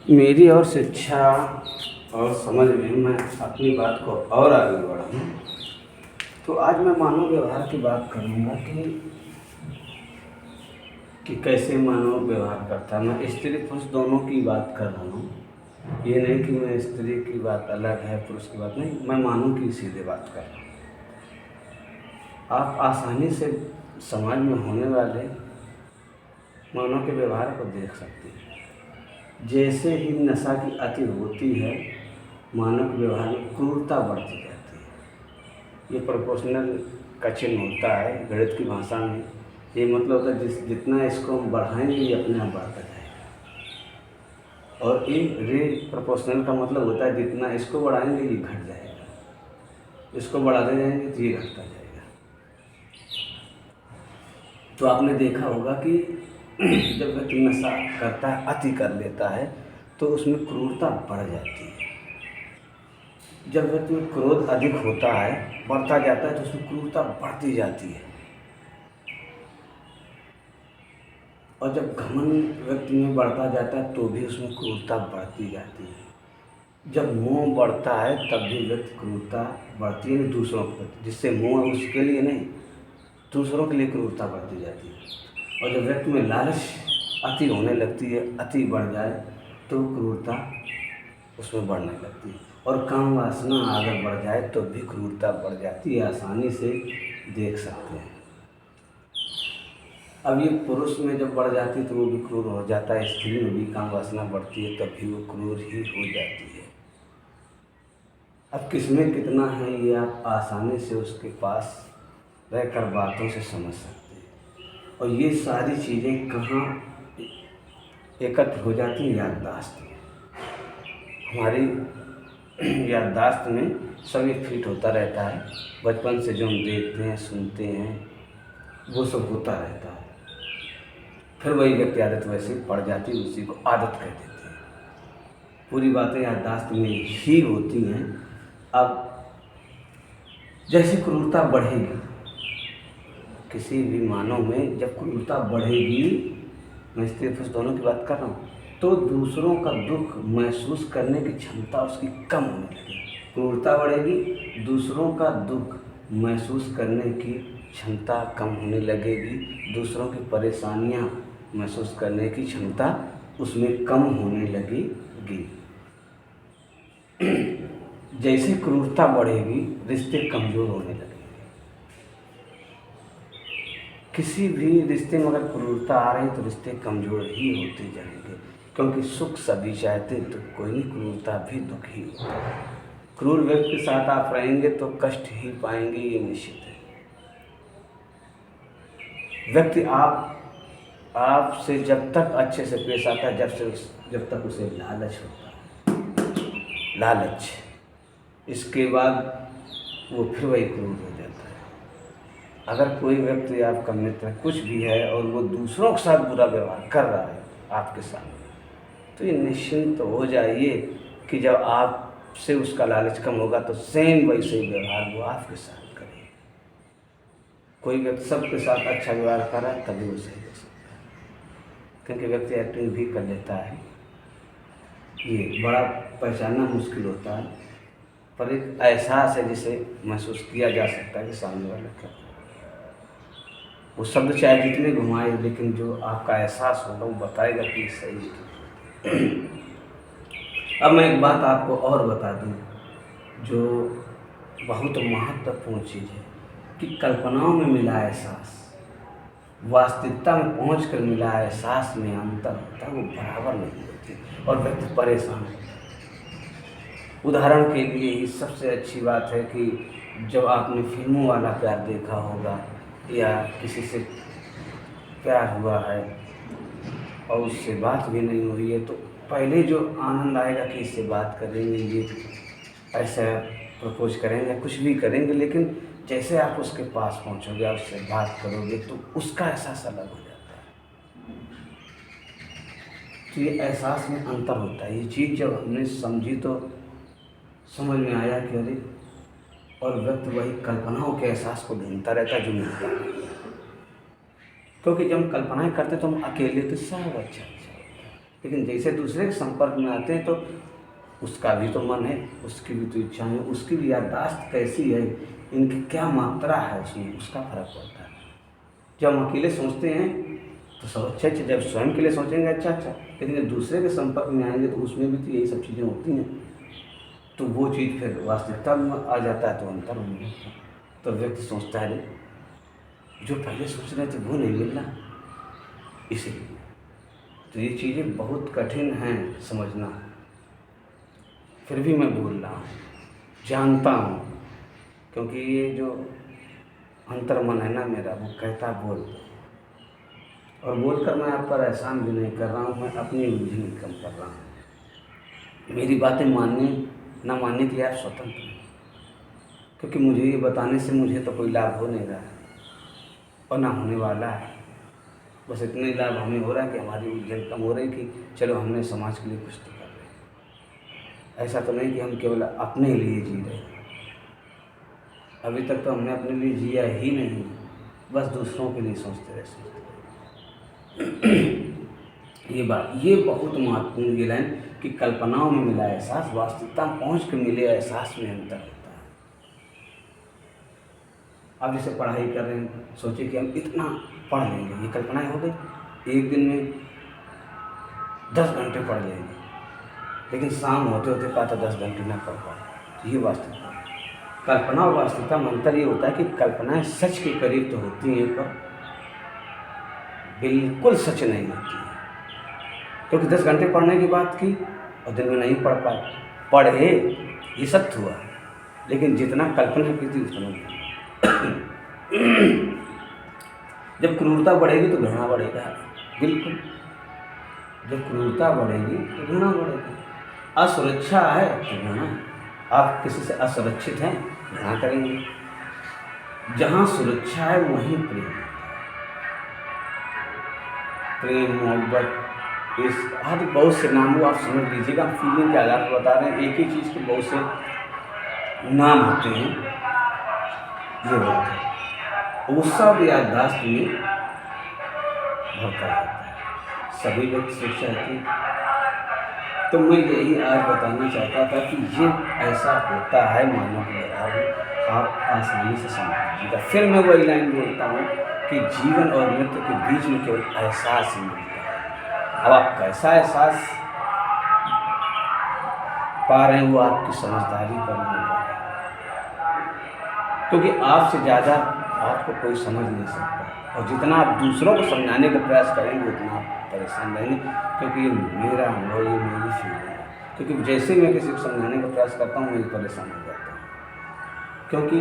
मेरी और शिक्षा और समझ में मैं अपनी बात को और आगे बढ़ाऊँ तो आज मैं मानव व्यवहार की बात करूँगा कि कैसे मानव व्यवहार करता है। मैं स्त्री पुरुष दोनों की बात कर रहा हूँ। ये नहीं कि मैं स्त्री की बात अलग है पुरुष की बात नहीं, मैं मानव की सीधे बात कर रहा हूँ। आप आसानी से समाज में होने वाले मानव के व्यवहार को देख सकते हैं। जैसे ही नशा की अति होती है, मानव के व्यवहार में क्रूरता बढ़ती जाती है। ये प्रोपोर्शनल का चिन्ह होता है गणित की भाषा में। ये मतलब होता है जितना इसको हम बढ़ाएंगे ये अपने आप बढ़ता जाएगा। और इन रे प्रोपोर्शनल का मतलब होता है जितना इसको बढ़ाएंगे ये घट जाएगा, इसको बढ़ाते जाएंगे तो ये घटता जाएगा। तो आपने देखा होगा कि जब व्यक्ति नशा करता है, अति कर लेता है, तो उसमें क्रूरता बढ़ जाती है। जब व्यक्ति में क्रोध अधिक होता है, बढ़ता जाता है, तो उसमें क्रूरता बढ़ती जाती है। और जब घमंड व्यक्ति में बढ़ता जाता है तो भी उसमें क्रूरता बढ़ती जाती है। जब मोह बढ़ता है तब भी व्यक्ति क्रूरता बढ़ती है दूसरों के प्रति, जिससे मोह है उसके लिए नहीं, दूसरों के लिए क्रूरता बढ़ती जाती है। और जब व्यक्ति में लालच अति होने लगती है, अति बढ़ जाए तो क्रूरता उसमें बढ़ने लगती है। और काम वासना अगर बढ़ जाए तो भी क्रूरता बढ़ जाती है, आसानी से देख सकते हैं। अब ये पुरुष में जब बढ़ जाती है तो वो भी क्रूर हो जाता है, स्त्री में भी काम वासना बढ़ती है तब भी वो क्रूर ही हो जाती है। अब किसमें कितना है ये आप आसानी से उसके पास रहकर बातों से समझ सकते हैं। और ये सारी चीज़ें कहाँ एकत्र हो जाती हैं? याददाश्त में। हमारी याददाश्त में सब ये फिट होता रहता है। बचपन से जो हम देखते हैं, सुनते हैं, वो सब होता रहता है। फिर वही व्यक्ति आदत वैसे पड़ जाती है, उसी को आदत कह देते हैं। पूरी बातें याददाश्त में ही होती हैं। अब जैसे क्रूरता बढ़ेगी, किसी भी मानव में जब क्रूरता बढ़ेगी, मैं स्त्री पुरुष दोनों की बात कर रहा हूँ, तो दूसरों का दुख महसूस करने की क्षमता उसकी कम होने लगेगी। क्रूरता बढ़ेगी, दूसरों का दुख महसूस करने की क्षमता कम होने लगेगी, दूसरों की परेशानियाँ महसूस करने की क्षमता उसमें कम होने लगेगी। जैसे क्रूरता बढ़ेगी, रिश्ते कमज़ोर होने लगेंगे। किसी भी रिश्ते में अगर क्रूरता आ रही तो रिश्ते कमज़ोर ही होते जाएंगे, क्योंकि सुख सभी चाहते तो कोई नहीं, क्रूरता भी दुख ही होता है। क्रूर व्यक्ति के साथ आप रहेंगे तो कष्ट ही पाएंगे, ये निश्चित है। व्यक्ति आपसे जब तक अच्छे से पेश आता है जब तक उसे लालच होता है, लालच, इसके बाद वो फिर वही क्रूर हो जाता है। अगर कोई व्यक्ति आपका मित्र कुछ भी है और वो दूसरों के साथ बुरा व्यवहार कर रहा है आपके साथ, तो ये निश्चिंत हो जाइए कि जब आपसे उसका लालच कम होगा तो सेम वैसे ही व्यवहार वो आपके साथ करे। कोई व्यक्ति सबके साथ अच्छा व्यवहार कर रहा है तभी वो सही हो सकता है, क्योंकि व्यक्ति एक्टिंग भी कर लेता है। ये बड़ा पहचानना मुश्किल होता है, पर एक एहसास है जिसे महसूस किया जा सकता है कि सामने वाला क्या, वो शब्द चाहे जितने घुमाए, लेकिन जो आपका एहसास होगा वो बताएगा कि सही है। अब मैं एक बात आपको और बता दूं जो बहुत महत्वपूर्ण चीज़ है कि कल्पनाओं में मिला एहसास, वास्तविकता में पहुंचकर मिला एहसास में अंतर होता है, वो बराबर नहीं होती और व्यक्ति परेशान होता है। उदाहरण के लिए ही सबसे अच्छी बात है कि जब आपने फिल्मों वाला प्यार देखा होगा या किसी से प्यार हुआ है और उससे बात भी नहीं हुई है, तो पहले जो आनंद आएगा कि इससे बात करेंगे, ये ऐसा प्रपोज करेंगे या कुछ भी करेंगे, लेकिन जैसे आप उसके पास पहुंचोगे, आप उससे बात करोगे तो उसका एहसास अलग हो जाता है। तो ये एहसास में अंतर होता है। ये चीज़ जब हमने समझी तो समझ में आया कि अरे, और व्यक्ति वही कल्पनाओं के एहसास को ढूंढता रहता है जो मिलता नहीं है। क्योंकि जब हम कल्पनाएं करते तो हम अकेले तो सब अच्छा होता है, लेकिन जैसे दूसरे के संपर्क में आते हैं तो उसका भी तो मन है, उसकी भी तो इच्छा है, उसकी भी याददाश्त कैसी है, इनकी क्या मात्रा है उसमें, उसका फर्क पड़ता है। जब हम अकेले सोचते हैं तो सब अच्छे अच्छे, जब स्वयं के लिए सोचेंगे अच्छा अच्छा, लेकिन जब दूसरे के संपर्क में आएंगे तो उसमें भी तो यही सब चीज़ें होती हैं, तो वो चीज़ फिर वास्तविकता में आ जाता है, तो अंतर होने लगता है। तो व्यक्ति सोचता है जो पहले सोच रहे थे वो नहीं मिल रहा, इसीलिए तो ये चीज़ें बहुत कठिन हैं समझना। फिर भी मैं बोल रहा हूँ, जानता हूँ, क्योंकि ये जो अंतर्मन है ना मेरा, वो कहता बोल, और बोलकर मैं आप पर एहसान भी नहीं कर रहा हूँ, मैं अपनी उलझन नहीं कम कर रहा हूँ। मेरी बातें मानने ना मानने के लिए आप स्वतंत्र हैं, क्योंकि मुझे ये बताने से मुझे तो कोई लाभ हो नहीं रहा है और ना होने वाला है। बस इतने लाभ हमें हो रहा है कि हमारी उलझन कम हो रही कि चलो हमने समाज के लिए कुछ तो कर रहे हैं। ऐसा तो नहीं कि हम केवल अपने लिए जी रहे हैं, अभी तक तो हमने अपने लिए जिया ही नहीं, बस दूसरों के लिए सोचते रहे। ये बहुत महत्वपूर्ण ये लाइन कि कल्पनाओं में मिला एहसास वास्तविकता पहुँच के मिले एहसास में अंतर होता है। अब जैसे पढ़ाई कर रहे हैं, सोचे कि हम इतना पढ़ लेंगे, ये कल्पनाएं हो गई, एक दिन में 10 घंटे पढ़ लेंगे, लेकिन शाम होते होते पाता 10 घंटे ना पढ़ पाए, ये वास्तविकता। कल्पना और वास्तविकता में अंतर ये होता है कि कल्पनाएं सच के करीब तो होती हैं पर बिल्कुल सच नहीं होती है, क्योंकि 10 घंटे पढ़ने की बात की और दिन में नहीं पढ़ पाए, पढ़े ये सत्य हुआ, लेकिन जितना कल्पना की थी उतना नहीं। जब क्रूरता बढ़ेगी तो घृणा बढ़ेगा, बिल्कुल, जब क्रूरता बढ़ेगी तो घृणा बढ़ेगी। असुरक्षा है तो घृणा, आप किसी से असुरक्षित हैं घृणा करेंगे। जहाँ सुरक्षा है वहीं प्रेम, प्रेम मोहब्बत, इस आदि बहुत से नाम आप समझ लीजिएगा, फीलिंग के आधार पर बता रहे हैं, एक ही चीज़ के बहुत से नाम होते हैं, ये बात है। वो सब याददाश्त में भरता रहता है, सभी लोग सोच चाहते हैं। तो मैं यही आज बताना चाहता था कि ये ऐसा होता है मानव व्यवहार, आप आसानी से समझ लीजिएगा। फिर मैं वही लाइन बोलता हूँ कि जीवन और मृत्यु के बीच में केवल एहसास ही मिलता है। अब आप कैसा एहसास पा रहे हैं वो आपकी समझदारी पर निर्भर है, क्योंकि आपसे ज़्यादा आपको कोई समझ नहीं सकता, और जितना आप दूसरों को समझाने का प्रयास करेंगे उतना आप परेशान रहेंगे, क्योंकि ये मेरा अनुभव, ये मेरी फीलिंग है। क्योंकि जैसे ही मैं किसी को समझाने का प्रयास करता हूँ मैं परेशान हो जाता हूँ, क्योंकि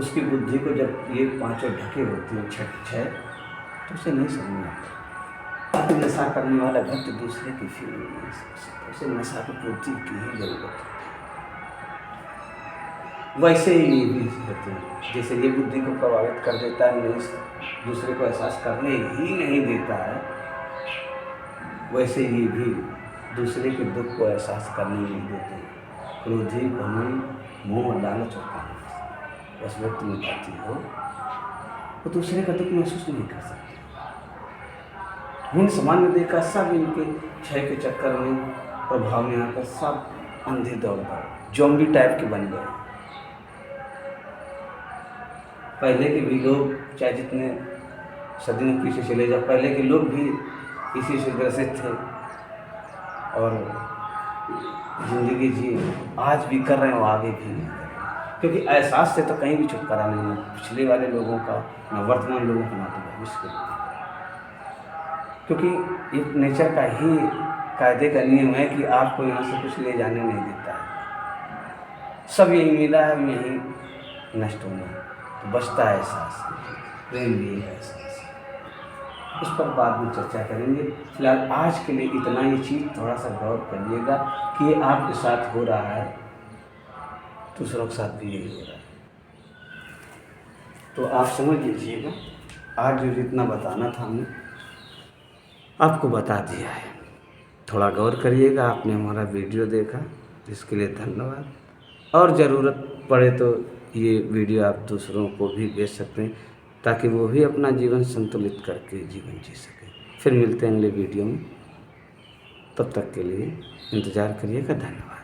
उसकी बुद्धि को जब ये पांचों ढके होती हैं छह तो उसे नहीं समझ में आता। नशा करने वाला व्यक्ति दूसरे की फीलिंग नहीं समझ सकता, उसे नशा की पूर्ति की ही जरूरत है। वैसे ही ये भी होते हैं, जैसे ये बुद्धि को प्रभावित कर देता है, नहीं दूसरे को एहसास करने ही नहीं देता है, वैसे ही भी दूसरे के दुख को एहसास करने नहीं देते। क्रोधी, घमंड, मोह, लालच और काम उस व्यक्ति में पाती हो, वो दूसरे का दुख महसूस नहीं कर सकते। मैंने समाज में देखा, सब इनके क्षय के चक्कर में, प्रभाव में आकर सब अंधे दौड़ गए, ज़ॉम्बी टाइप के बन गए। पहले के भी लोग, चाहे जितने सदियों पीछे चले जाओ, पहले के लोग भी इसी से ग्रसित थे और ज़िंदगी जी आज भी कर रहे हैं और आगे भी नहीं कर रहे हैं, क्योंकि एहसास से तो कहीं भी छुटकारा नहीं है, पिछले वाले लोगों का, ना वर्तमान लोगों का, ना तो भविष्य के लोगों का, क्योंकि ये नेचर का ही कायदे का नियम है कि आपको यहाँ से कुछ ले जाने नहीं देता है। सब यही मिला है, यही नष्ट होना है, तो बचता है एहसास, प्रेम भी है एहसास। उस पर बाद में चर्चा करेंगे। फिलहाल आज के लिए इतना ही चीज़, थोड़ा सा गौर करिएगा कि ये आपके साथ हो रहा है, दूसरों के साथ भी यही हो रहा है, तो आप समझ लीजिएगा। आज जो जितना बताना था हमने आपको बता दिया है, थोड़ा गौर करिएगा। आपने हमारा वीडियो देखा, इसके लिए धन्यवाद, और ज़रूरत पड़े तो ये वीडियो आप दूसरों को भी भेज सकते हैं, ताकि वो भी अपना जीवन संतुलित करके जीवन जी सकें। फिर मिलते हैं अगले वीडियो में। तब तक के लिए इंतज़ार करिएगा। धन्यवाद।